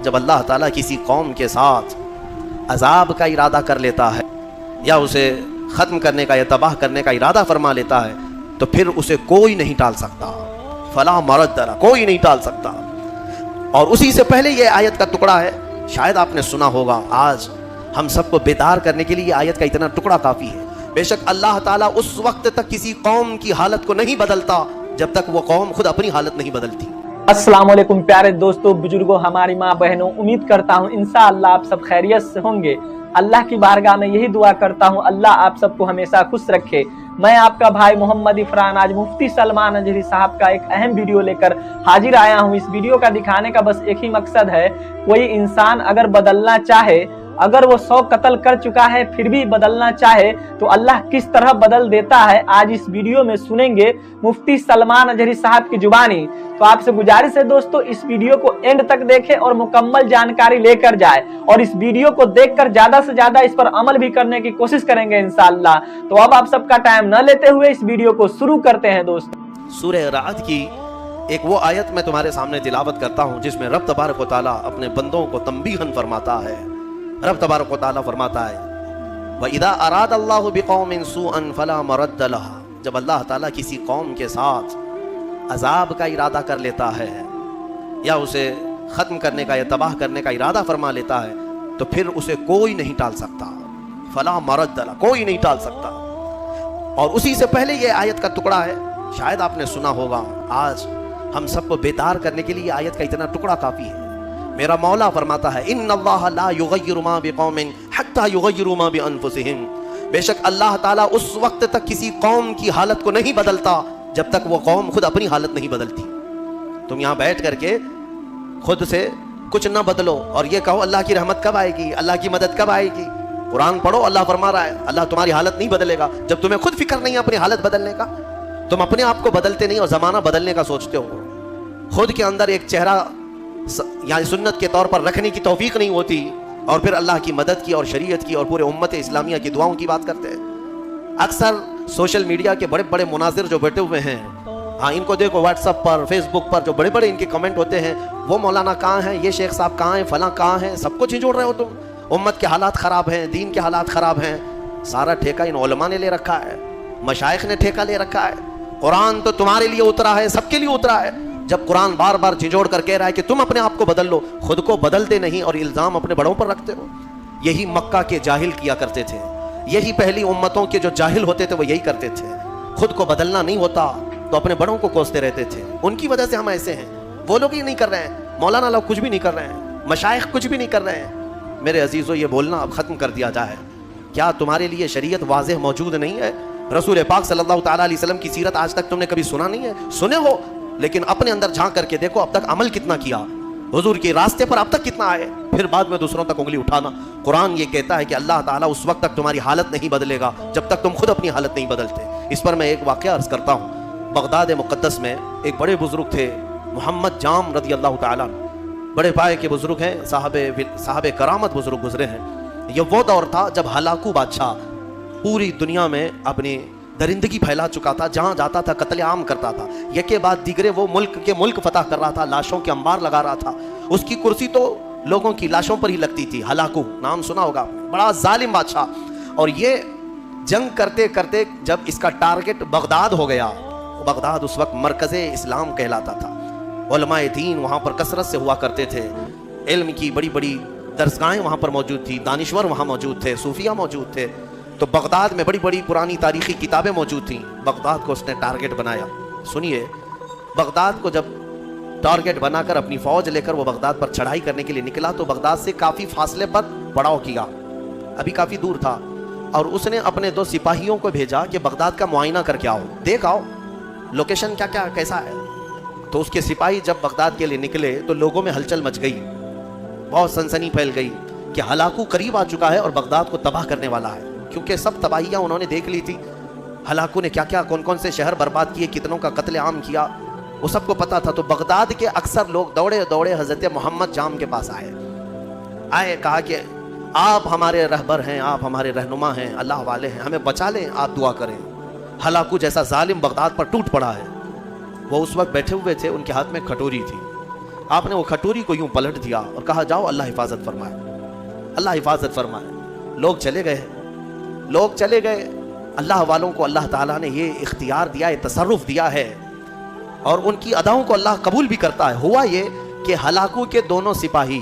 जब अल्लाह ताला किसी कौम के साथ अजाब का इरादा कर लेता है या उसे ख़त्म करने का या तबाह करने का इरादा फरमा लेता है तो फिर उसे कोई नहीं टाल सकता। फला मरद्द, कोई नहीं टाल सकता। और उसी से पहले ये आयत का टुकड़ा है, शायद आपने सुना होगा। आज हम सबको बेदार करने के लिए आयत का इतना टुकड़ा काफ़ी है। बेशक अल्लाह ताला उस वक्त तक किसी कौम की हालत को नहीं बदलता जब तक वो कौम खुद अपनी हालत नहीं बदलती। अस्सलाम वालेकुम प्यारे दोस्तों, बुजुर्गों, हमारी माँ बहनों, उम्मीद करता हूँ इंशाअल्लाह आप सब खैरियत से होंगे। अल्लाह की बारगाह में यही दुआ करता हूँ अल्लाह आप सबको हमेशा खुश रखे। मैं आपका भाई मोहम्मद इफरान आज मुफ्ती सलमान अजहरी साहब का एक अहम वीडियो लेकर हाजिर आया हूँ। इस वीडियो का दिखाने का बस एक ही मकसद है, कोई इंसान अगर बदलना चाहे, अगर वो 100 कत्ल कर चुका है फिर भी बदलना चाहे तो अल्लाह किस तरह बदल देता है, आज इस वीडियो में सुनेंगे मुफ्ती सलमान अजहरी साहब की जुबानी। तो आपसे गुजारिश है दोस्तों, इस वीडियो को एंड तक देखें और मुकम्मल जानकारी लेकर जाए और इस वीडियो को देखकर ज्यादा से ज्यादा इस पर अमल भी करने की कोशिश करेंगे इंशाअल्लाह। तो अब आप सबका टाइम न लेते हुए इस वीडियो को शुरू करते हैं दोस्तों। सूरह राअद की एक वो आयत मैं तुम्हारे सामने तिलावत करता हूँ जिसमें रब तबारक व तआला अपने बंदों को तंबीहन फरमाता है। रब तबारक व तआला फरमाता है, व इदा अराद अल्लाहु बिकौमिन सूअन फला मरद्द लहा। जब अल्लाह ताला किसी कौम के साथ अजाब का इरादा कर लेता है या उसे ख़त्म करने का या तबाह करने का इरादा फरमा लेता है तो फिर उसे कोई नहीं टाल सकता। फला मरद्द लहा, कोई नहीं टाल सकता। और उसी से पहले ये आयत का टुकड़ा है, शायद आपने सुना होगा। आज हम सबको बेदार करने के लिए आयत का इतना टुकड़ा काफ़ी है। मेरा मौला फरमाता है, इन्नल्लाह ला युगय्यिरु मा बिकौमिन हत्ता युगय्यिरु मा बिअनफुसिहिम। बेशक अल्लाह ताला उस वक्त तक किसी कौम की हालत को नहीं बदलता जब तक वो कौम खुद अपनी हालत नहीं बदलती। तुम यहाँ बैठ करके खुद से कुछ ना बदलो और ये कहो अल्लाह की रहमत कब आएगी, अल्लाह की मदद कब आएगी। कुरान पढ़ो, अल्लाह फरमा रहा है अल्लाह तुम्हारी हालत नहीं बदलेगा जब तुम्हें खुद फिक्र नहीं है अपनी हालत बदलने का। तुम अपने आप को बदलते नहीं और ज़माना बदलने का सोचते हो। खुद के अंदर एक चेहरा या सुन्नत के तौर पर रखने की तौफीक नहीं होती और फिर अल्लाह की मदद की और शरीयत की और पूरे उम्मत इस्लामिया की दुआओं की बात करते हैं। अक्सर सोशल मीडिया के बड़े बड़े मुनाजिर जो बैठे हुए हैं, हाँ इनको देखो व्हाट्सएप पर, फेसबुक पर जो बड़े बड़े इनके कमेंट होते हैं, वो मौलाना कहाँ हैं, ये शेख साहब कहाँ हैं, फलां कहाँ हैं, सब कुछ झिझोड़ रहे हो तुम। उम्मत के हालात ख़राब हैं, दीन के हालात ख़राब हैं, सारा ठेका इन उलमा ने ले रखा है, मशाइख ने ठेका ले रखा है। कुरान तो तुम्हारे लिए उतरा है, सबके लिए उतरा है। जब कुरान बार बार झिझोड़ कर कह रहा है कि तुम अपने आप को बदल लो, खुद को बदलते नहीं और इल्ज़ाम अपने बड़ों पर रखते हो। यही मक्का के जाहिल किया करते थे, यही पहली उम्मतों के जो जाहिल होते थे वो यही करते थे। खुद को बदलना नहीं होता तो अपने बड़ों को कोसते रहते थे, उनकी वजह से हम ऐसे हैं। वो लोग ही नहीं कर रहे हैं, मौलाना लोग कुछ भी नहीं कर रहे हैं, मशाइख कुछ भी नहीं कर रहे हैं। मेरे अजीज़ों, ये बोलना अब ख़त्म कर दिया जाए। क्या तुम्हारे लिए शरीयत वाज़ेह मौजूद नहीं है? रसूल पाक सल्लल्लाहु तआला अलैहि वसल्लम की सीरत आज तक तुमने कभी सुना नहीं है? सुने हो, लेकिन अपने अंदर झांक करके देखो अब तक अमल कितना किया, हुजूर के रास्ते पर अब तक कितना आए, फिर बाद में दूसरों तक उंगली उठाना। कुरान ये कहता है कि अल्लाह ताला उस वक्त तक तुम्हारी हालत नहीं बदलेगा जब तक तुम खुद अपनी हालत नहीं बदलते। इस पर मैं एक वाक़या अर्ज़ करता हूँ। बगदाद मुक़द्दस में एक बड़े बुज़ुर्ग थे, मोहम्मद जाम रज़ी अल्लाह ताला, बड़े पाए के बुज़ुर्ग हैं, साहब करामत बुज़ुर्ग गुजरे हैं। ये वो दौर था जब हलाकू बादशाह पूरी दुनिया में अपनी दरिंदगी फैला चुका था, जहाँ जाता था कत्ले आम करता था, यके बाद दिगरे वो मुल्क फतह कर रहा था, लाशों के अंबार लगा रहा था। उसकी कुर्सी तो लोगों की लाशों पर ही लगती थी। हलाकू नाम सुना होगा आपने, बड़ा जालिम बादशाह। और ये जंग करते करते जब इसका टारगेट बगदाद हो गया, बगदाद उस वक्त मरकज़े इस्लाम कहलाता था, उलमाए दीन वहाँ पर कसरत से हुआ करते थे, इल्म की बड़ी बड़ी दरसगाहें वहाँ पर मौजूद थी, दानिश्वर वहाँ मौजूद थे, सूफिया मौजूद थे। तो बगदाद में बड़ी बड़ी पुरानी तारीखी किताबें मौजूद थीं। बगदाद को उसने टारगेट बनाया। सुनिए, बगदाद को जब टारगेट बनाकर अपनी फ़ौज लेकर वो बगदाद पर चढ़ाई करने के लिए निकला तो बगदाद से काफ़ी फासले पर पड़ाव किया, अभी काफ़ी दूर था। और उसने अपने 2 सिपाहियों को भेजा कि बगदाद का मुआयना करके आओ, देख आओ लोकेशन क्या क्या कैसा है। तो उसके सिपाही जब बगदाद के लिए निकले तो लोगों में हलचल मच गई, बहुत सनसनी फैल गई कि हलाकू करीब आ चुका है और बगदाद को तबाह करने वाला है, क्योंकि सब तबाहियाँ उन्होंने देख ली थी। हलाकू ने क्या क्या कौन कौन से शहर बर्बाद किए, कितनों का कत्ले आम किया, वो सबको पता था। तो बगदाद के अक्सर लोग दौड़े दौड़े हज़रत मोहम्मद जाम के पास आए, कहा कि आप हमारे रहबर हैं, आप हमारे रहनुमा हैं, अल्लाह वाले हैं, हमें बचा लें, आप दुआ करें। हलाकू जैसा जालिम बगदाद पर टूट पड़ा है। वो उस वक्त बैठे हुए थे, उनके हाथ में कटोरी थी। आपने वो खटोरी को यूं पलट दिया और कहा जाओ अल्लाह हिफाजत फरमाए, अल्लाह हिफाजत फरमाए। लोग चले गए, लोग चले गए। अल्लाह वालों को अल्लाह ताला ने ये इख्तियार दिया, ये तसर्रुफ दिया है और उनकी अदाओं को अल्लाह कबूल भी करता है। हुआ ये कि हलाकू के दोनों सिपाही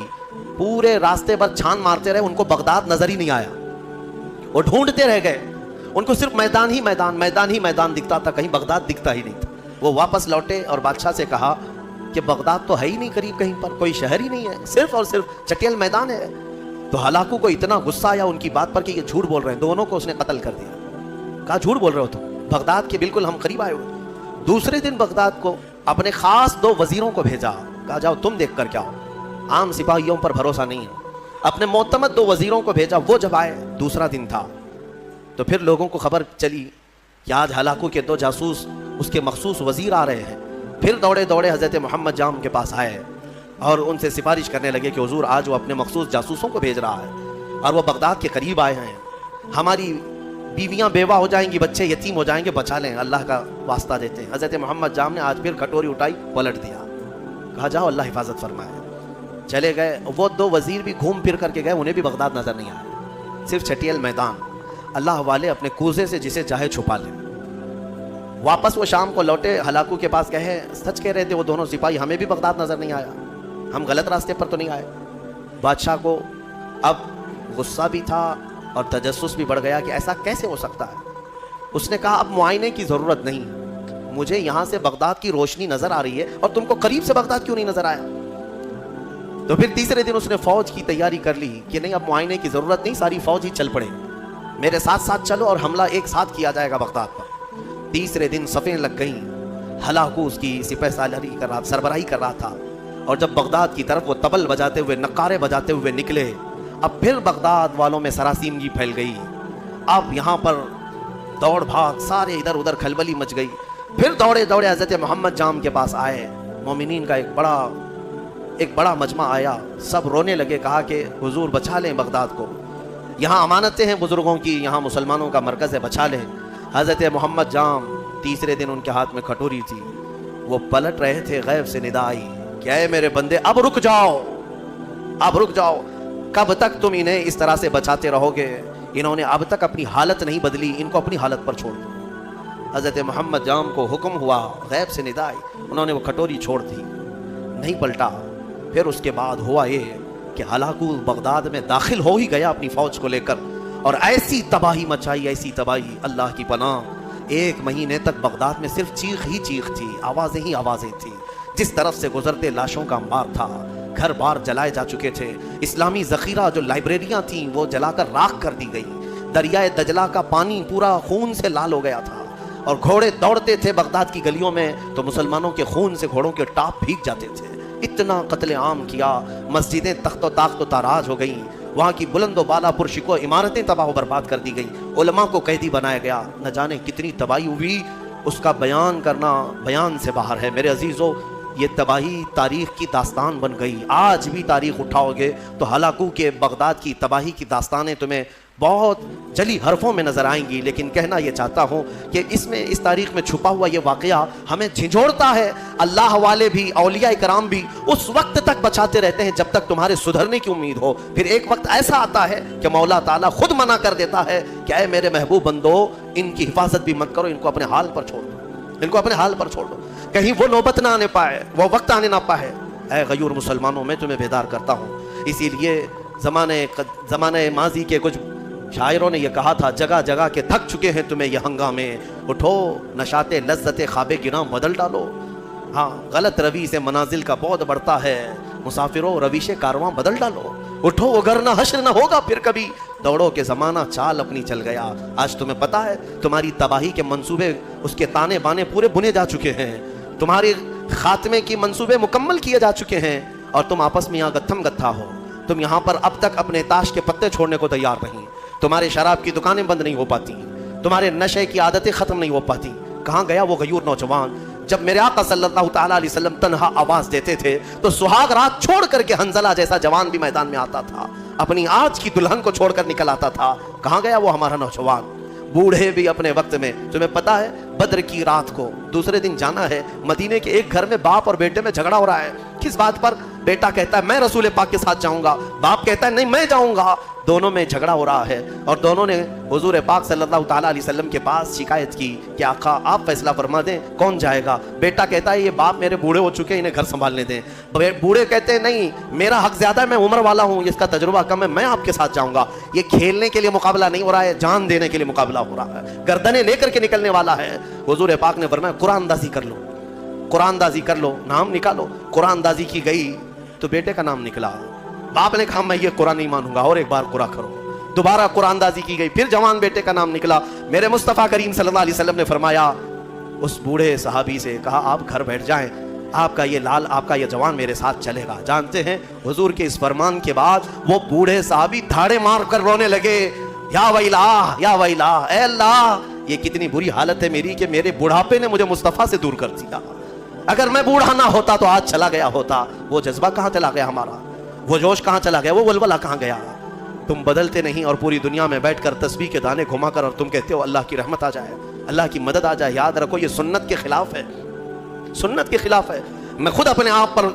पूरे रास्ते पर छान मारते रहे, उनको बगदाद नजर ही नहीं आया। वो ढूंढते रह गए, उनको सिर्फ मैदान ही मैदान, मैदान ही मैदान दिखता था, कहीं बगदाद दिखता ही नहीं था। वो वापस लौटे और बादशाह से कहा कि बगदाद तो है ही नहीं करीब, कहीं पर कोई शहर ही नहीं है, सिर्फ और सिर्फ चटियल मैदान है। तो हलाकू को इतना गुस्सा आया उनकी बात पर कि ये झूठ बोल रहे हैं। दोनों को उसने कत्ल कर दिया। कहा झूठ बोल रहे हो तुम, बगदाद के बिल्कुल हम करीब आए हो। दूसरे दिन बगदाद को अपने खास 2 वजीरों को भेजा, कहा जाओ तुम देख कर क्या हो, आम सिपाहियों पर भरोसा नहीं है। अपने मोतमद 2 वजीरों को भेजा। वो जब आए, दूसरा दिन था, तो फिर लोगों को खबर चली कि आज हलाकू के 2 जासूस उसके मखसूस वजीर आ रहे हैं। फिर दौड़े दौड़े हजरत मोहम्मद जाम के पास आए और उनसे सिफारिश करने लगे कि हुजूर आज वो अपने मखसूस जासूसों को भेज रहा है और वो बगदाद के करीब आए हैं, हमारी बीवियां बेवा हो जाएंगी, बच्चे यतीम हो जाएंगे, बचा लें, अल्लाह का वास्ता देते हैं। हजरत मोहम्मद जाम ने आज फिर कटोरी उठाई, पलट दिया, कहा जाओ अल्लाह हिफाजत फरमाए। चले गए। वो 2 वजीर भी घूम फिर करके गए, उन्हें भी बगदाद नजर नहीं आया, सिर्फ चटियल मैदान। अल्लाह वाले अपने कूजे से जिसे चाहे छुपा ले। वापस वो शाम को लौटे, हलाकू के पास कहे सच कह रहे थे वो दोनों सिपाही, हमें भी बगदाद नजर नहीं आया, हम गलत रास्ते पर तो नहीं आए। बादशाह को अब गुस्सा भी था और तजस्सुस भी बढ़ गया कि ऐसा कैसे हो सकता है। उसने कहा अब मुआयने की जरूरत नहीं, मुझे यहाँ से बगदाद की रोशनी नजर आ रही है और तुमको करीब से बगदाद क्यों नहीं नजर आया। तो फिर तीसरे दिन उसने फौज की तैयारी कर ली कि नहीं अब मुआयने की जरूरत नहीं, सारी फौज ही चल पड़े, मेरे साथ साथ चलो और हमला एक साथ किया जाएगा बगदाद पर। तीसरे दिन सफ़ें लग गईं, हलाकू उसकी सिपह सालारी कर रहा, सरबराही कर रहा था। और जब बगदाद की तरफ वो तबल बजाते हुए, नक्कारे बजाते हुए निकले, अब फिर बगदाद वालों में सरासीमगी फैल गई। अब यहाँ पर दौड़ भाग, सारे इधर उधर खलबली मच गई। फिर दौड़े दौड़े हजरत मोहम्मद जाम के पास आए। मोमिनीन का एक बड़ा मजमा आया, सब रोने लगे, कहा कि हुजूर बचा लें बगदाद को, यहाँ अमानतें हैं बुजुर्गों की, यहाँ मुसलमानों का मरकज़ है, बचा लें। हजरत मोहम्मद जाम तीसरे दिन उनके हाथ में कटोरी थी, वो पलट रहे थे, गैब से निदा आई, क्या है मेरे बंदे अब रुक जाओ, अब रुक जाओ, कब तक तुम इन्हें इस तरह से बचाते रहोगे, इन्होंने अब तक अपनी हालत नहीं बदली, इनको अपनी हालत पर छोड़ दो। हजरत मोहम्मद जाम को हुक्म हुआ, गैब से निदा आई, उन्होंने वो कटोरी छोड़ दी, नहीं पलटा। फिर उसके बाद हुआ ये कि हलाकू बगदाद में दाखिल हो ही गया अपनी फौज को लेकर और ऐसी तबाही मचाई, ऐसी तबाही, अल्लाह की पनाह। 1 महीने तक बगदाद में सिर्फ चीख ही चीख थी, आवाजें ही आवाजें थी। जिस तरफ से गुजरते लाशों का अंबार था, घर बार जलाए जा चुके थे, इस्लामी जखीरा जो लाइब्रेरियां थीं वो जलाकर राख कर दी गई। दरियाए दजला का पानी पूरा खून से लाल हो गया था और घोड़े दौड़ते थे बगदाद की गलियों में तो मुसलमानों के खून से घोड़ों के टाप भीग जाते थे। इतना कत्ले आम किया, मस्जिदें तख्तो ताख्तो ताराज हो गई, वहाँ की बुलंदो बाला पुरशिको इमारतें तबाह बर्बाद कर दी गई, उलमा को कैदी बनाया गया, न जाने कितनी तबाही हुई, उसका बयान करना बयान से बाहर है। मेरे अजीजों, ये तबाही तारीख की दास्तान बन गई। आज भी तारीख उठाओगे तो हलाकू के बगदाद की तबाही की दास्तानें तुम्हें बहुत जली हरफों में नजर आएंगी। लेकिन कहना यह चाहता हूं कि इसमें, इस तारीख में छुपा हुआ ये वाकया हमें झिझोड़ता है। अल्लाह वाले भी, औलिया इकराम भी उस वक्त तक बचाते रहते हैं जब तक तुम्हारे सुधरने की उम्मीद हो। फिर एक वक्त ऐसा आता है कि मौला ताला खुद मना कर देता है कि ऐ मेरे महबूब बंदो, इनकी हिफाजत भी मत करो, इनको अपने हाल पर छोड़ दो, इनको अपने हाल पर छोड़ दो, कहीं वो नौबत ना आने पाए, वो वक्त आने ना पाए। ऐ गयूर मुसलमानों, मैं तुम्हें बेदार करता हूँ। इसीलिए ज़माने माजी के कुछ शायरों ने यह कहा था, जगह जगह के थक चुके हैं तुम्हें ये हंगामे, उठो नशाते लज्जते ख्वाबे गिना बदल डालो। हाँ, गलत रवि से मनाजिल का बहुत बढ़ता है, मुसाफिरों रविशे कारवां बदल डालो। उठो वगरना हश्र न होगा फिर कभी, दौड़ो के ज़माना चाल अपनी चल गया। आज तुम्हें पता है तुम्हारी तबाही के मंसूबे, उसके ताने बाने पूरे बुने जा चुके हैं, तुम्हारे खात्मे की मंसूबे मुकम्मल किए जा चुके हैं और तुम आपस में यहाँ गत्थम गत्था हो। तुम यहाँ पर अब तक अपने ताश के पत्ते छोड़ने को तैयार नहीं, तुम्हारे शराब की दुकानें बंद नहीं हो पाती, तुम्हारे नशे की आदतें खत्म नहीं हो पाती। कहाँ गया वो गयूर नौजवान? जब मेरे आका सल्लल्लाहु ताला अलैहि वसल्लम तन्हा आवाज देते थे तो सुहाग रात छोड़ करके हंजला जैसा जवान भी मैदान में आता था, अपनी आज की दुल्हन को छोड़कर निकल आता था। कहाँ गया वो हमारा नौजवान? बूढ़े भी अपने वक्त में, तुम्हें पता है बद्र की रात को दूसरे दिन जाना है, मदीने के एक घर में बाप और बेटे में झगड़ा हो रहा है, किस बात पर? बेटा कहता है मैं रसूल पाक के साथ जाऊंगा, बाप कहता है नहीं मैं जाऊंगा। दोनों में झगड़ा हो रहा है और दोनों ने हुजूर पाक सल्लल्लाहु ताला अलैहि वसल्लम के पास शिकायत की कि आका आप फैसला फरमा दें कौन जाएगा। बेटा कहता है ये बाप मेरे बूढ़े हो चुके हैं, इन्हें घर संभालने दें। बूढ़े कहते हैं नहीं मेरा हक ज्यादा है, मैं उम्र वाला हूँ, इसका तजुर्बा कम है, मैं आपके साथ जाऊंगा। ये खेलने के लिए मुकाबला नहीं हो रहा है, जान देने के लिए मुकाबला हो रहा है, गर्दनें लेकर के निकलने वाला है। हुजूर पाक ने फरमाया कुरान अंदाजी कर लो, कुरान अंदाजी कर लो, नाम निकालो। कुरान अंदाजी की गई तो बेटे का नाम निकला। बाप ने कहा मैं ये कुरान नहीं मानूंगा, और एक बार कुरा करो। दोबारा कुरान अंदाजी की गई, फिर जवान बेटे का नाम निकला। मेरे मुस्तफ़ा करीम सल्लल्लाहु अलैहि वसल्लम ने फरमाया उस बूढ़े सहाबी से, कहा आप घर बैठ जाएं, आपका ये लाल, आपका ये जवान मेरे साथ चलेगा। जानते हैं हुजूर के इस फरमान के बाद वो बूढ़े सहाबी धाड़े मार कर रोने लगे, या वैला या वैला, ऐ अल्लाह ये कितनी बुरी हालत है मेरी कि मेरे बुढ़ापे ने मुझे मुस्तफ़ा से दूर कर दिया। अगर मैं बूढ़ा ना होता तो आज चला गया होता। वो जज्बा कहाँ चला गया हमारा, वो जोश कहाँ चला गया, वो वलवला कहाँ गया। तुम बदलते नहीं और पूरी दुनिया में बैठकर तस्बीह के दाने घुमाकर और तुम कहते हो अल्लाह की रहमत आ जाए, अल्लाह की मदद आ जाए। याद रखो ये सुन्नत के खिलाफ है, सुन्नत के खिलाफ है। मैं खुद अपने आप पर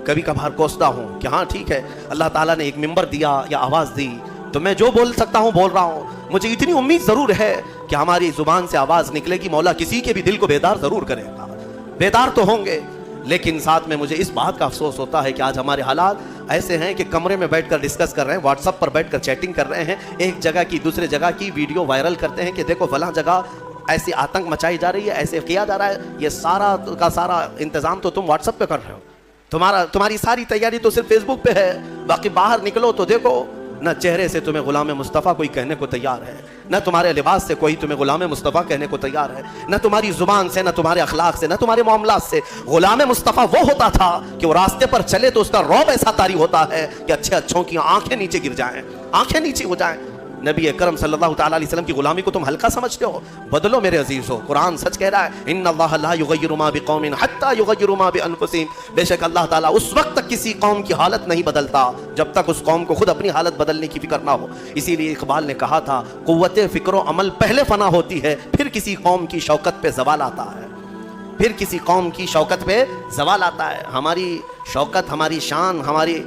कभी कभार कोसता हूँ कि हाँ ठीक है अल्लाह ताला ने एक मिंबर दिया या आवाज़ दी तो मैं जो बोल सकता हूँ बोल रहा हूँ। मुझे इतनी उम्मीद ज़रूर है कि हमारी ज़ुबान से आवाज़ निकलेगी, मौला किसी के भी दिल को बेदार ज़रूर करेगा, बेदार तो होंगे। लेकिन साथ में मुझे इस बात का अफसोस होता है कि आज हमारे हालात ऐसे हैं कि कमरे में बैठकर डिस्कस कर रहे हैं, व्हाट्सएप पर बैठकर चैटिंग कर रहे हैं, एक जगह की दूसरे जगह की वीडियो वायरल करते हैं कि देखो फलां जगह ऐसी आतंक मचाई जा रही है, ऐसे किया जा रहा है। ये सारा का सारा इंतजाम तो तुम व्हाट्सएप पे कर रहे हो, तुम्हारी सारी तैयारी तो सिर्फ फेसबुक पे है। बाकी बाहर निकलो तो देखो न चेहरे से तुम्हें गुलाम मुस्तफ़ा कोई कहने को तैयार है, न तुम्हारे लिबास से कोई तुम्हें गुलाम मुस्तफ़ा कहने को तैयार है, न तुम्हारी जुबान से, न तुम्हारे अखलाक से, न तुम्हारे मामलात से। गुलाम मुस्तफ़ा वो होता था कि वो रास्ते पर चले तो उसका रौब ऐसा तारी होता है कि अच्छे अच्छों की आंखें नीचे गिर जाएं, आंखें नीचे हो जाएं। नबी अकरम सल्लल्लाहु ताला अलैहि वसल्लम की गुलामी को तुम हल्का समझते हो? बदलो मेरे अजीज़ हो, कुरान सच कह रहा है इन्नल्लाह ला युगय्यिरु मा बिकौमिन हत्ता युगय्यिरु मा बिअनफुसिहिम। बेशक अल्लाह ताला उस वक्त तक किसी कौम की हालत नहीं बदलता जब तक उस कौम को खुद अपनी हालत बदलने की फिक्र ना हो। इसीलिए इकबाल ने कहा था कुव्वत फिक्र अमल पहले फना होती है, फिर किसी कौम की शौकत पे जवाल आता है, फिर किसी कौम की शौकत पे जवाल आता है। हमारी शौकत, हमारी शान, हमारी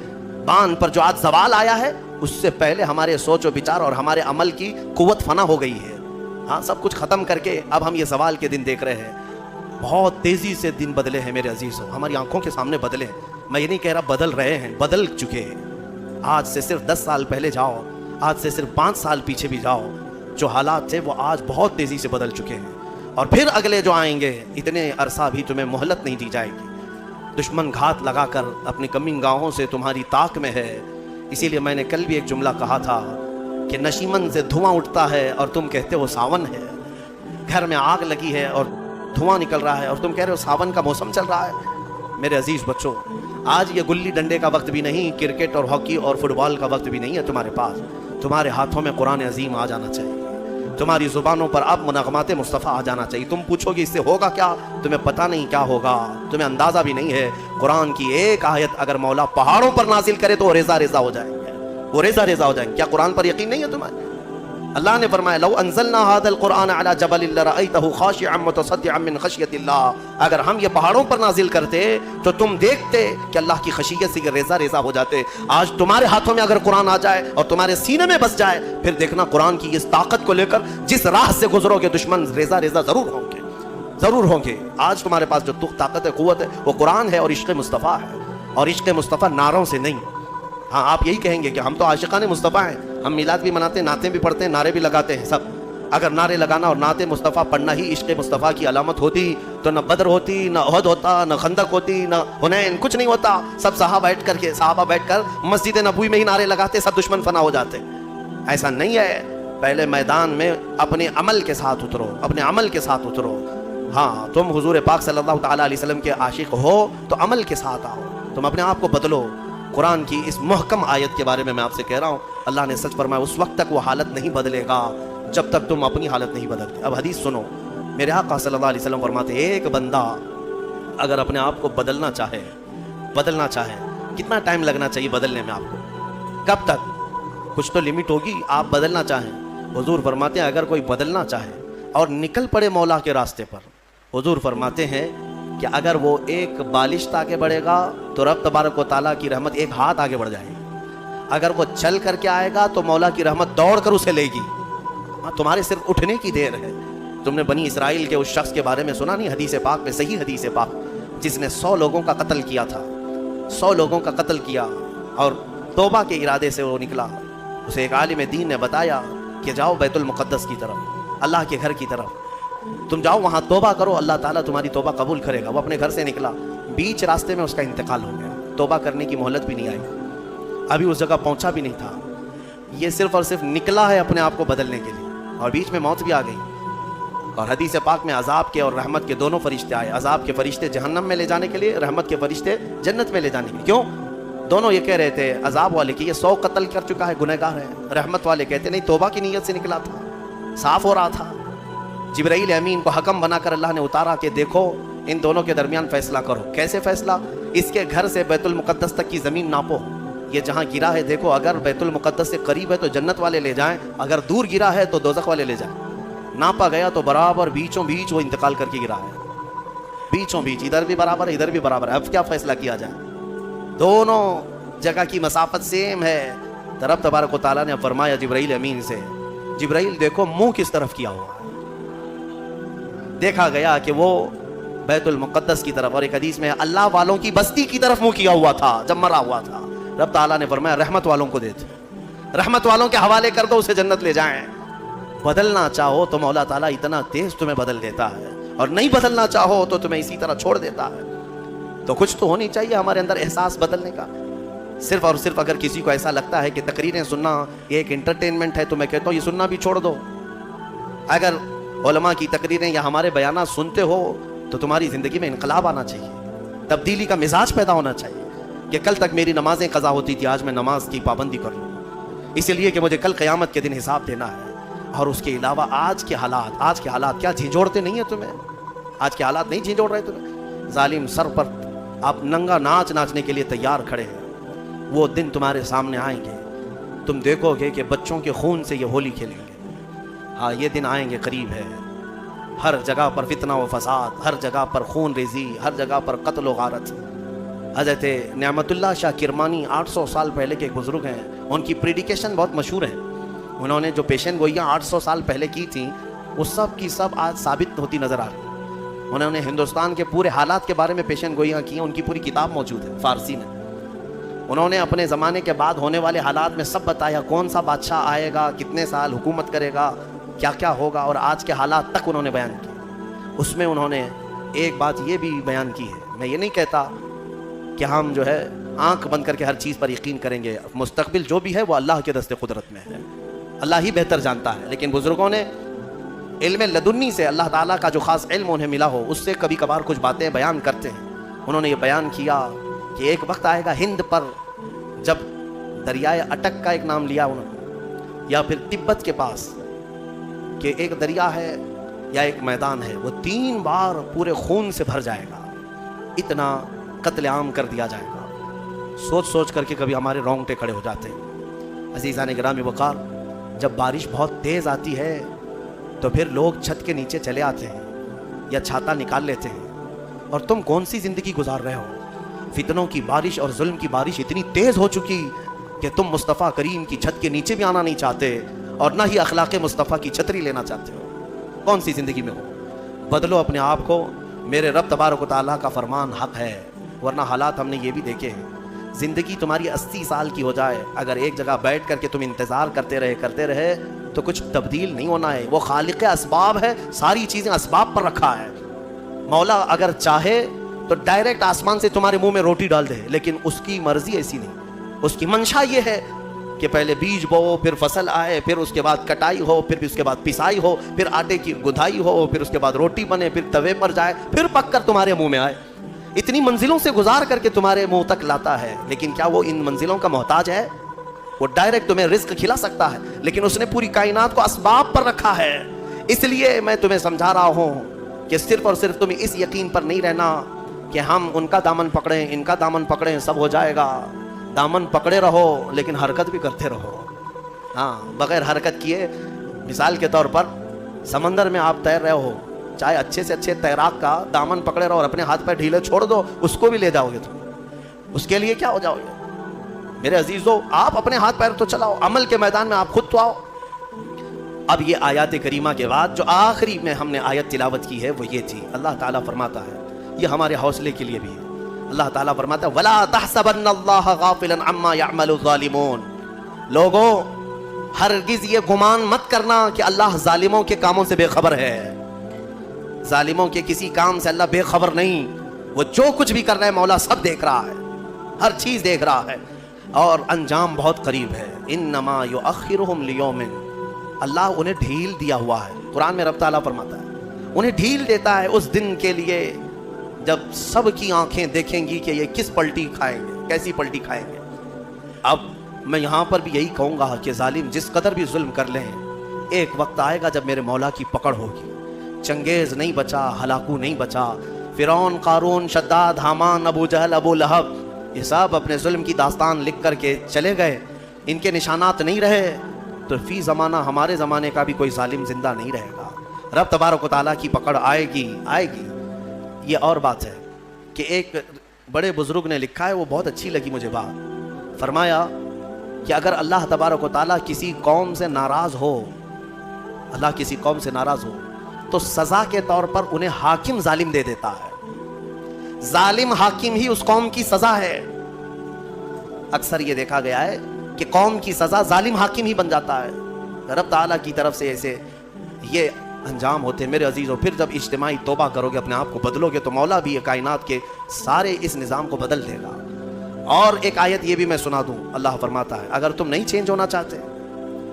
बान पर जो आज जवाल आया है उससे पहले हमारे सोच और विचार और हमारे अमल की कुव्वत फना हो गई है। हाँ सब कुछ ख़त्म करके अब हम ये सवाल के दिन देख रहे हैं। बहुत तेज़ी से दिन बदले हैं मेरे अजीज़ों, हमारी आंखों के सामने बदले हैं। मैं ये नहीं कह रहा बदल रहे हैं, बदल चुके हैं। आज से सिर्फ 10 साल पहले जाओ, आज से सिर्फ 5 साल पीछे भी जाओ, जो हालात थे वो आज बहुत तेज़ी से बदल चुके हैं। और फिर अगले जो आएंगे इतने अरसा भी तुम्हें मोहलत नहीं दी जाएगी। दुश्मन घात लगाकर अपनी कमी गाहों से तुम्हारी ताक में है। इसीलिए मैंने कल भी एक जुमला कहा था कि नशीमन से धुआं उठता है और तुम कहते हो सावन है। घर में आग लगी है और धुआं निकल रहा है और तुम कह रहे हो सावन का मौसम चल रहा है। मेरे अजीज बच्चों, आज ये गुल्ली डंडे का वक्त भी नहीं, क्रिकेट और हॉकी और फुटबॉल का वक्त भी नहीं है तुम्हारे पास। तुम्हारे हाथों में कुरान अजीम आ जाना चाहिए, तुम्हारी जुबानों पर अब मुनगमात मुस्तफ़ा आ जाना चाहिए। तुम पूछोगे इससे होगा क्या? तुम्हें पता नहीं क्या होगा, तुम्हें अंदाज़ा भी नहीं है। कुरान की एक आयत अगर मौला पहाड़ों पर नाजिल करे तो रेजा रेजा हो जाएंगे, वो रेजा रेजा हो जाएंगे। क्या कुरान पर यकीन नहीं है तुम्हारे? अल्लाह ने फरमाया लौ अंज़लना हाज़ल कुरान अला जबलिन लरअयतहु खाशिअन मुतसद्दिअन मिन खशियतिल्लाह। अगर हम ये पहाड़ों पर नाजिल करते तो तुम देखते कि अल्लाह की खशियत से रेजा रेजा हो जाते। आज तुम्हारे हाथों में अगर कुरान आ जाए और तुम्हारे सीने में बस जाए, फिर देखना कुरान की इस ताकत को लेकर जिस राह से गुजरोगे दुश्मन रेजा रेजा जरूर होंगे, जरूर होंगे। आज तुम्हारे पास जो ताकत है, कुव्वत है, वो कुरान है और इश्क़ मुस्तफ़ा है। और इश्क़ मुस्तफ़ा नारों से नहीं। हाँ आप यही कहेंगे कि हम तो आशिकाने मुस्तफ़ा हैं, हम मिलाद भी मनाते हैं, नाते भी पढ़ते हैं, नारे भी लगाते हैं सब। अगर नारे लगाना और नाते मुस्तफ़ा पढ़ना ही इश्क़ मुस्तफ़ा की अलामत होती तो न बदर होती, न उहद होता, न खंदक होती, न हुनैन, कुछ नहीं होता। सब साहबा बैठकर मस्जिद नबवी में ही नारे लगाते, सब दुश्मन फना हो जाते। ऐसा नहीं है। पहले मैदान में अपने अमल के साथ उतरो, अपने अमल के साथ उतरो। हाँ तुम हुजूर पाक सल्लल्लाहु ताला अलैहि वसल्लम के आशिक हो तो अमल के साथ आओ, तुम अपने आप को बदलो। कुरान की इस मुहकम आयत के बारे में मैं आपसे कह रहा हूँ, अल्लाह ने सच फरमाया उस वक्त तक वो हालत नहीं बदलेगा जब तक तुम अपनी हालत नहीं बदलते। अब हदीस सुनो, मेरे आका सल्लल्लाहु अलैहि वसल्लम फरमाते एक बंदा अगर अपने आप को बदलना चाहे, कितना टाइम लगना चाहिए बदलने में आपको? कब तक? कुछ तो लिमिट होगी। आप बदलना चाहें, हुजूर फरमाते हैं अगर कोई बदलना चाहे और निकल पड़े मौला के रास्ते पर, हुजूर फरमाते हैं کہ اگر وہ ایک بالشت آگے بڑھے گا تو رب تبارک و تعالیٰ کی رحمت ایک ہاتھ آگے بڑھ جائے گی. اگر وہ چل کر کے آئے گا تو مولا کی رحمت دوڑ کر اسے لے گی. تمہارے صرف اٹھنے کی دیر ہے. تم نے بنی اسرائیل کے اس شخص کے بارے میں سنا نہیں حدیث پاک میں, صحیح حدیث پاک, جس نے 100 لوگوں کا قتل کیا تھا. 100 لوگوں کا قتل کیا اور توبہ کے ارادے سے وہ نکلا. اسے ایک عالم دین نے بتایا کہ جاؤ بیت المقدس کی طرف, اللہ کے گھر کی طرف, تم جاؤ وہاں توبہ کرو, اللہ تعالیٰ تمہاری توبہ قبول کرے گا. وہ اپنے گھر سے نکلا, بیچ راستے میں اس کا انتقال ہو گیا. توبہ کرنے کی مہلت بھی نہیں آئی, ابھی اس جگہ پہنچا بھی نہیں تھا. یہ صرف اور صرف نکلا ہے اپنے آپ کو بدلنے کے لیے, اور بیچ میں موت بھی آ گئی. اور حدیث پاک میں عذاب کے اور رحمت کے دونوں فرشتے آئے. عذاب کے فرشتے جہنم میں لے جانے کے لیے, رحمت کے فرشتے جنت میں لے جانے کے لیے. کیوں؟ دونوں یہ کہہ رہے تھے, عذاب والے کہ یہ 100 قتل کر چکا ہے, گنہگار ہے. رحمت والے کہتے نہیں, توبہ کی نیت سے نکلا تھا, صاف ہو رہا تھا. جبرائیل امین کو حکم بنا کر اللہ نے اتارا کہ دیکھو ان دونوں کے درمیان فیصلہ کرو. کیسے فیصلہ؟ اس کے گھر سے بیت المقدس تک کی زمین ناپو, یہ جہاں گرا ہے دیکھو, اگر بیت المقدس سے قریب ہے تو جنت والے لے جائیں, اگر دور گرا ہے تو دوزخ والے لے جائیں. ناپا گیا تو برابر بیچوں بیچ وہ انتقال کر کے گرا ہے, بیچوں بیچ, ادھر بھی برابر ہے ادھر بھی برابر ہے. اب کیا فیصلہ کیا جائے؟ دونوں جگہ کی مسافت سیم ہے. رب تبارک و تعالیٰ نے فرمایا جبرائیل امین سے, جبرائیل دیکھو منہ کس طرف کیا ہوا ہے. دیکھا گیا کہ وہ بیت المقدس کی طرف, اور ایک حدیث میں اللہ والوں کی بستی کی طرف منہ کیا ہوا تھا جب مرا ہوا تھا. رب تعالیٰ نے فرمایا رحمت والوں کو دیتے, رحمت والوں کے حوالے کر دو, اسے جنت لے جائیں. بدلنا چاہو تو مولا تعالیٰ اتنا تیز تمہیں بدل دیتا ہے, اور نہیں بدلنا چاہو تو تمہیں اسی طرح چھوڑ دیتا ہے. تو کچھ تو ہونی چاہیے ہمارے اندر احساس بدلنے کا. صرف اور صرف اگر کسی کو ایسا لگتا ہے کہ تقریریں سننا یہ ایک انٹرٹینمنٹ ہے, تو میں کہتا ہوں یہ سننا بھی چھوڑ دو. اگر علماء کی تقریریں یا ہمارے بیانات سنتے ہو تو تمہاری زندگی میں انقلاب آنا چاہیے, تبدیلی کا مزاج پیدا ہونا چاہیے کہ کل تک میری نمازیں قضا ہوتی تھی, آج میں نماز کی پابندی کر لوں, اس لیے کہ مجھے کل قیامت کے دن حساب دینا ہے. اور اس کے علاوہ آج کے حالات کیا جھنجھوڑتے نہیں ہیں تمہیں؟ آج کے حالات نہیں جھنجھوڑ رہے تمہیں؟ ظالم سر پر آپ ننگا ناچنے کے لیے تیار کھڑے ہیں. وہ دن تمہارے سامنے آئیں گے, تم دیکھو گے کہ بچوں کے خون سے یہ ہولی کھیلیں گے. ہاں یہ دن آئیں گے, قریب ہے. ہر جگہ پر فتنہ و فساد, ہر جگہ پر خون ریزی, ہر جگہ پر قتل و غارت. حضرت نعمت اللہ شاہ کرمانی 800 سال پہلے کے ایک بزرگ ہیں, ان کی پریڈیکیشن بہت مشہور ہے. انہوں نے جو پیشن گوئیاں 800 سال پہلے کی تھیں وہ سب کی سب آج ثابت ہوتی نظر آ رہی. انہوں نے ہندوستان کے پورے حالات کے بارے میں پیشن گوئیاں کی, ان کی پوری کتاب موجود ہے فارسی میں. انہوں نے اپنے زمانے کے بعد ہونے والے حالات میں سب بتایا, کون سا بادشاہ آئے گا, کتنے سال حکومت کرے گا, کیا کیا ہوگا, اور آج کے حالات تک انہوں نے بیان کی. اس میں انہوں نے ایک بات یہ بھی بیان کی ہے, میں یہ نہیں کہتا کہ ہم جو ہے آنکھ بند کر کے ہر چیز پر یقین کریں گے, مستقبل جو بھی ہے وہ اللہ کے دست قدرت میں ہے, اللہ ہی بہتر جانتا ہے. لیکن بزرگوں نے علم لدنی سے, اللہ تعالیٰ کا جو خاص علم انہیں ملا ہو, اس سے کبھی کبھار کچھ باتیں بیان کرتے ہیں. انہوں نے یہ بیان کیا کہ ایک وقت آئے گا ہند پر, جب دریائے اٹک کا ایک نام لیا انہوں نے, یا پھر تبت کے پاس کہ ایک دریا ہے یا ایک میدان ہے, وہ 3 بار پورے خون سے بھر جائے گا, اتنا قتل عام کر دیا جائے گا. سوچ کر کے کبھی ہمارے رونگٹے کھڑے ہو جاتے ہیں. عزیزان گرامی وقار, جب بارش بہت تیز آتی ہے تو پھر لوگ چھت کے نیچے چلے آتے ہیں یا چھاتا نکال لیتے ہیں, اور تم کون سی زندگی گزار رہے ہو؟ فتنوں کی بارش اور ظلم کی بارش اتنی تیز ہو چکی کہ تم مصطفیٰ کریم کی چھت کے نیچے بھی آنا نہیں چاہتے, اور نہ ہی اخلاق مصطفیٰ کی چھتری لینا چاہتے ہو. کون سی زندگی میں ہو؟ بدلو اپنے آپ کو, میرے رب تبارک و تعالیٰ کا فرمان حق ہے. ورنہ حالات ہم نے یہ بھی دیکھے ہیں, زندگی تمہاری 80 سال کی ہو جائے, اگر ایک جگہ بیٹھ کر کے تم انتظار کرتے رہے تو کچھ تبدیل نہیں ہونا ہے. وہ خالق اسباب ہے, ساری چیزیں اسباب پر رکھا ہے. مولا اگر چاہے تو ڈائریکٹ آسمان سے تمہارے منہ میں روٹی ڈال دے, لیکن اس کی مرضی ایسی نہیں. اس کی منشا یہ ہے کہ پہلے بیج بو, پھر فصل آئے, پھر اس کے بعد کٹائی ہو, پھر اس کے بعد پسائی ہو, پھر آٹے کی گدھائی ہو, پھر اس کے بعد روٹی بنے, پھر توے پر جائے, پھر پک کر تمہارے منہ میں آئے. اتنی منزلوں سے گزار کر کے تمہارے منہ تک لاتا ہے. لیکن کیا وہ ان منزلوں کا محتاج ہے؟ وہ ڈائریکٹ تمہیں رزق کھلا سکتا ہے, لیکن اس نے پوری کائنات کو اسباب پر رکھا ہے. اس لیے میں تمہیں سمجھا رہا ہوں کہ صرف اور صرف تمہیں اس یقین پر نہیں رہنا کہ ہم ان کا دامن پکڑیں, ان کا دامن پکڑیں, سب ہو جائے گا. دامن پکڑے رہو لیکن حرکت بھی کرتے رہو. ہاں, بغیر حرکت کیے, مثال کے طور پر سمندر میں آپ تیر رہے ہو, चाहे अच्छे से अच्छे तैराक का दामन पकड़े रहो और अपने हाथ पैर ढीले छोड़ दो, उसको भी ले जाओगे तुम, उसके लिए क्या हो जाओगे? मेरे अजीजों, आप अपने हाथ पैर तो चलाओ, अमल के मैदान में आप खुद तो आओ। अब ये आयत करीमा के बाद जो आखिरी में हमने आयत तिलावत की है वो ये थी। अल्लाह ताला फरमाता है, ये हमारे हौसले के लिए भी है। अल्लाह ताला फरमाता है, वला तहसबन्नल्लाह गाफिलन अम्मा यअमलु ज़ालिमून। लोगों, हरगिज ये गुमान मत करना कि अल्लाह जालिमों के कामों से बेखबर है। जालिमों के किसी काम से अल्लाह बेखबर नहीं। वो जो कुछ भी कर रहे हैं मौला सब देख रहा है, हर चीज देख रहा है, और अंजाम बहुत करीब है। इन्नमा युअख्खिरुहुम लियौमिन, अल्लाह उन्हें ढील दिया हुआ है। कुरान में रब ताला फरमाता है उन्हें ढील देता है उस दिन के लिए जब सबकी आंखें देखेंगी कि ये किस पलटी खाएंगे, कैसी पलटी खाएंगे। अब मैं यहाँ पर भी यही कहूँगा कि जालिम जिस कदर भी जुल्म कर लें, एक वक्त आएगा जब मेरे मौला की पकड़ होगी। चंगेज नहीं बचा, हलाकू नहीं बचा, फिरौन, कारून, शद्दाद, हामान, अबू जहल, अबू लहब, ये सब अपने जुल्म की दास्तान लिख करके चले गए, इनके निशानात नहीं रहे। तो फी ज़माना हमारे ज़माने का भी कोई जालिम जिंदा नहीं रहेगा। रब तबारक व तआला की पकड़ आएगी आएगी। ये और बात है कि एक बड़े बुजुर्ग ने लिखा है, वो बहुत अच्छी लगी मुझे बात। फरमाया कि अगर अल्लाह तबारक व तआला किसी कौम से नाराज़ हो, अल्लाह किसी कौम से नाराज़ हो, तो सज़ा के तौर पर उन्हें हाकिम जालिम दे देता है। जालिम हाकिम ही उस कौम की सज़ा है। अक्सर ये देखा गया है कि कौम की सज़ा जालिम हाकिम ही बन जाता है। रब ताला की तरफ से ऐसे ये अंजाम होते हैं। मेरे अजीज़ों, फिर जब इज्तिमाई तौबा करोगे, अपने आप को बदलोगे, तो मौला भी ये कायनात के सारे इस निज़ाम को बदल देगा। और एक आयत ये भी मैं सुना दूं, अल्लाह फरमाता है, अगर तुम नहीं चेंज होना चाहते,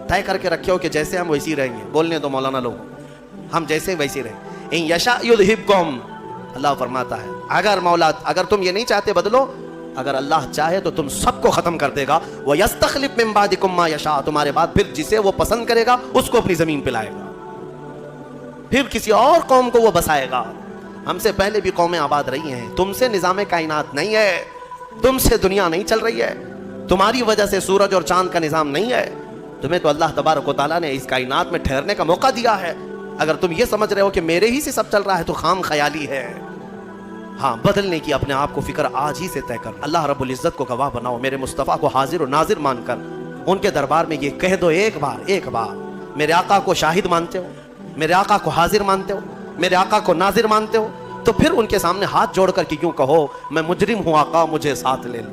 तय करके रखे हो कि जैसे हम वैसे ही रहेंगे, बोलने दो मौलाना लोगों, हम जैसे वैसे रहें। इन यशा युज़हिबकुम, अल्लाह फरमाता है अगर मौला, अगर तुम ये नहीं चाहते बदलो, अगर अल्लाह चाहे तो तुम सबको खत्म कर देगा। वो यस्तखलिफ मिन बादिकुम मा यशा, तुम्हारे बाद फिर जिसे वो पसंद करेगा उसको अपनी जमीन पे लाएगा, फिर किसी और कौम को वो बसाएगा। हमसे पहले भी कौमें आबाद रही हैं, तुमसे निजाम कायनात नहीं है, तुमसे दुनिया नहीं चल रही है, तुम्हारी वजह से सूरज और चांद का निजाम नहीं है। तुम्हें तो अल्लाह तबारक व तआला ने इस कायनात में ठहरने का मौका दिया है। अगर तुम ये समझ रहे हो कि मेरे ही से सब चल रहा है तो खाम ख्याली है। हाँ, बदलने की अपने आप को फिक्र आज ही से तय कर। अल्लाह रब्बुल इज्जत को गवाह बनाओ, मेरे मुस्तफ़ा को हाजिर और नाजिर मानकर उनके दरबार में ये कह दो एक बार, मेरे आका को शाहिद मानते हो, मेरे आका को हाजिर मानते हो, मेरे आका को नाजिर मानते हो, तो फिर उनके सामने हाथ जोड़ कर क्यों कहो, मैं मुजरिम हूँ आका मुझे साथ ले लो,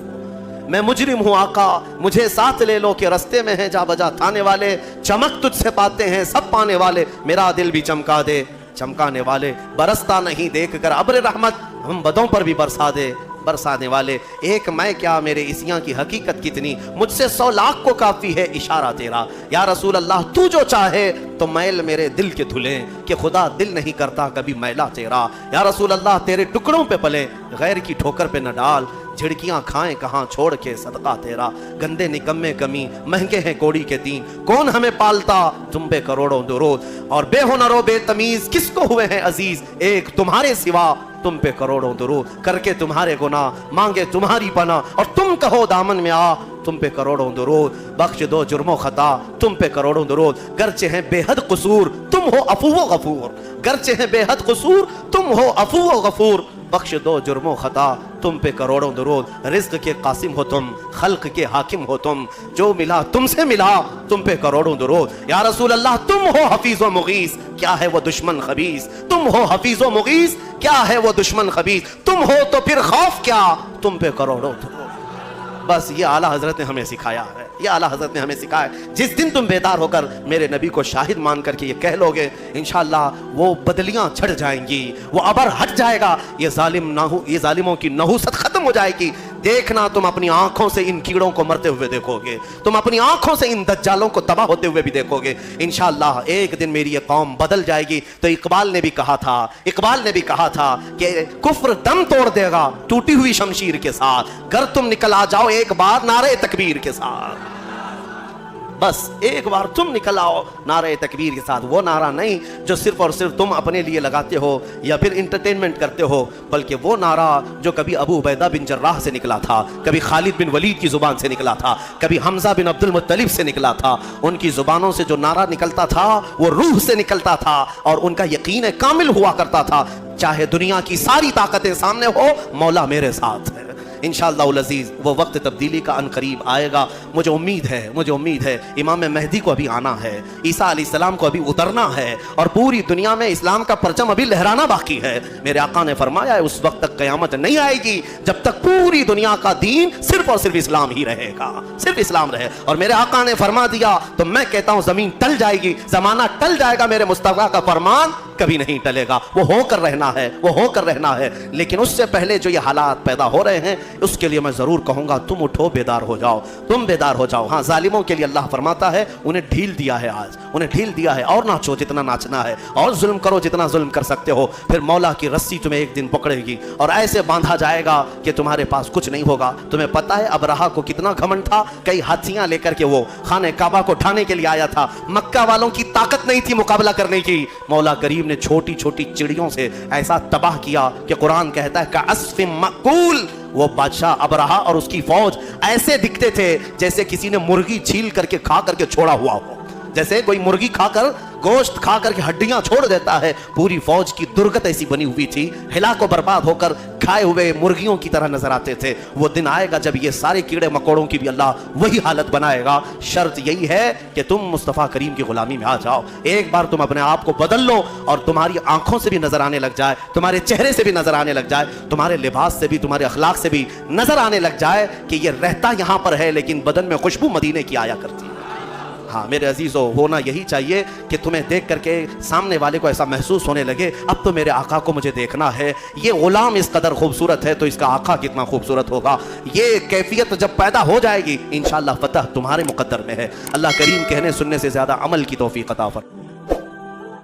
मैं मुजरिम हूँ आका मुझे साथ ले लो, कि रस्ते में है जा बजा थाने वाले, चमक तुझसे पाते हैं सब पाने वाले, मेरा दिल भी चमका दे चमकाने वाले, बरसता नहीं देख कर अब्र रहमत, हम बदों पर भी बरसा दे बरसाने वाले। एक मैं क्या मेरे इसियां की हकीकत कितनी, मुझसे 100 लाख को काफी है इशारा तेरा। या रसूल अल्लाह तू जो चाहे तो मैल मेरे दिल के धुले, कि खुदा दिल नहीं करता कभी मैला तेरा। या रसूल अल्लाह तेरे टुकड़ों पे पले, गैर की ठोकर पे न डाल, झिड़कियां खाएं कहाँ छोड़ के सदका तेरा। गंदे निकम्मे कमी महंगे हैं कोड़ी के तीन, कौन हमें पालता तुम पे करोड़ों दुरूद, और बेहुनरो बेतमीज किसको हुए हैं अजीज, एक तुम्हारे सिवा तुम पे करोड़ों दुरूद, करके तुम्हारे गुनाह मांगे तुम्हारी पना, और तुम कहो दामन में आ तुम पे करोड़ों दुरूद, बख्श दो जुर्मो खता तुम पे करोड़ों दुरूद, गरचे हैं बेहद कसूर तुम हो अफू व गफूर, गरचे हैं बेहद कसूर तुम हो अफू व गफूर, बख्श दो जुर्मो खता तुम पे करोड़ों दुरूद, रिज़्क़ के कासिम हो तुम, खल्क़ के हाकिम हो तुम, जो मिला तुमसे मिला तुम पे करोड़ों दुरूद। या रसूल अल्लाह तुम हो हफीज़ व मुगीस, क्या है वो दुश्मन खबीस, तुम हो हफीज़ व मुगीस, क्या है वो दुश्मन खबीस, तुम हो तो फिर खौफ क्या तुम पे करोड़ों दुरूद। बस ये आला हजरत ने हमें सिखाया है, ये आला हजरत ने हमें सिखाया है। जिस दिन तुम बेदार होकर मेरे नबी को शाहिद मान करके ये कह लोगे, इंशाअल्लाह वो बदलियां छड़ जाएंगी, वो अबर हट जाएगा, ये जालिमों की नहुसत खत्म हो जाएगी। देखना तुम अपनी आंखों से इन कीड़ों को मरते हुए देखोगे, तुम अपनी आंखों से इन दज्जालों को तबाह होते हुए भी देखोगे। इंशाअल्लाह एक दिन मेरी ये कौम बदल जाएगी। तो इकबाल ने भी कहा था कि कुफ्र दम तोड़ देगा टूटी हुई शमशीर के साथ, गर तुम निकल आ जाओ एक बार नारे तकबीर के साथ। बस एक बार तुम निकल आओ नारे तकबीर के साथ। वो नारा नहीं जो सिर्फ और सिर्फ तुम अपने लिए लगाते हो या फिर इंटरटेनमेंट करते हो, बल्कि वो नारा जो कभी अबू उबैदा बिन जर्राह से निकला था, कभी खालिद बिन वलीद की जुबान से निकला था, कभी हमजा बिन अब्दुल मुत्तलिब से निकला था। उनकी जुबानों से जो नारा निकलता था वो रूह से निकलता था और उनका यकीन कामिल हुआ करता था, चाहे दुनिया की सारी ताकतें सामने हो, मौला मेरे साथ है। इंशाअल्लाह अज़ीज़ वो वक्त तब्दीली का अनकरीब आएगा। मुझे उम्मीद है इमाम महदी को अभी आना है, ईसा अलैहिस्सलाम को अभी उतरना है और पूरी दुनिया में इस्लाम का परचम अभी लहराना बाकी है। मेरे आका ने फरमाया है उस वक्त तक क़यामत नहीं आएगी जब तक पूरी दुनिया का दीन सिर्फ और सिर्फ इस्लाम ही रहेगा, सिर्फ इस्लाम रहे। और मेरे आका ने फरमा दिया तो मैं कहता हूँ ज़मीन टल जाएगी, ज़माना टल जाएगा, मेरे मुस्तफ़ा का फरमान कभी नहीं टलेगा। वो होकर रहना है। लेकिन उससे पहले जो ये हालात पैदा हो रहे हैं उसके लिए मैं ज़रूर कहूँगा तुम उठो, बेदार हो जाओ। हाँ, जालिमों के लिए अल्लाह फरमाता है उन्हें ढील दिया है, आज उन्हें ढील दिया है, और नाचो जितना नाचना है और जुल्म करो जितना जुल्म कर सकते हो। फिर मौला की रस्सी तुम्हें एक दिन पकड़ेगी और ऐसे बांधा जाएगा कि तुम्हारे पास कुछ नहीं होगा। तुम्हें पता है अबरहा को कितना घमंड था, कई हाथियां लेकर के वो खाने काबा को ढाने के लिए आया था। मक्का वालों की ताकत नहीं थी मुकाबला करने की। मौला करीम ने छोटी छोटी चिड़ियों से ऐसा तबाह किया कि कुरान कहता है का अस्फिम मकूल, वो बादशाह अबरहा और उसकी फौज ऐसे दिखते थे जैसे किसी ने मुर्गी छील करके खा करके छोड़ा हुआ हो, जैसे कोई मुर्गी खाकर गोश्त खा करके हड्डियां छोड़ देता है। पूरी फौज की दुर्गत ऐसी बनी हुई थी, हिलाको बर्बाद होकर खाए हुए मुर्गियों की तरह नजर आते थे। वो दिन आएगा जब ये सारे कीड़े मकोड़ों की भी अल्लाह वही हालत बनाएगा। शर्त यही है कि तुम मुस्तफ़ा करीम की गुलामी में आ जाओ। एक बार तुम अपने आप को बदल लो और तुम्हारी आंखों से भी नजर आने लग जाए, तुम्हारे चेहरे से भी नजर आने लग जाए, तुम्हारे लिबास से भी, तुम्हारे अखलाक से भी नजर आने लग जाए कि ये रहता यहाँ पर है लेकिन बदन में खुशबू मदीने की आया करती है। हाँ मेरे अजीजों, होना यही चाहिए कि तुम्हें देख करके सामने वाले को ऐसा महसूस होने लगे अब तो मेरे आका को मुझे देखना है। ये गुलाम इस कदर खूबसूरत है तो इसका आका कितना खूबसूरत होगा। ये कैफियत जब पैदा हो जाएगी इंशाअल्लाह फतह तुम्हारे मुकद्दर में है। अल्लाह करीम कहने सुनने से ज्यादा अमल की तौफीक अता फरमाए।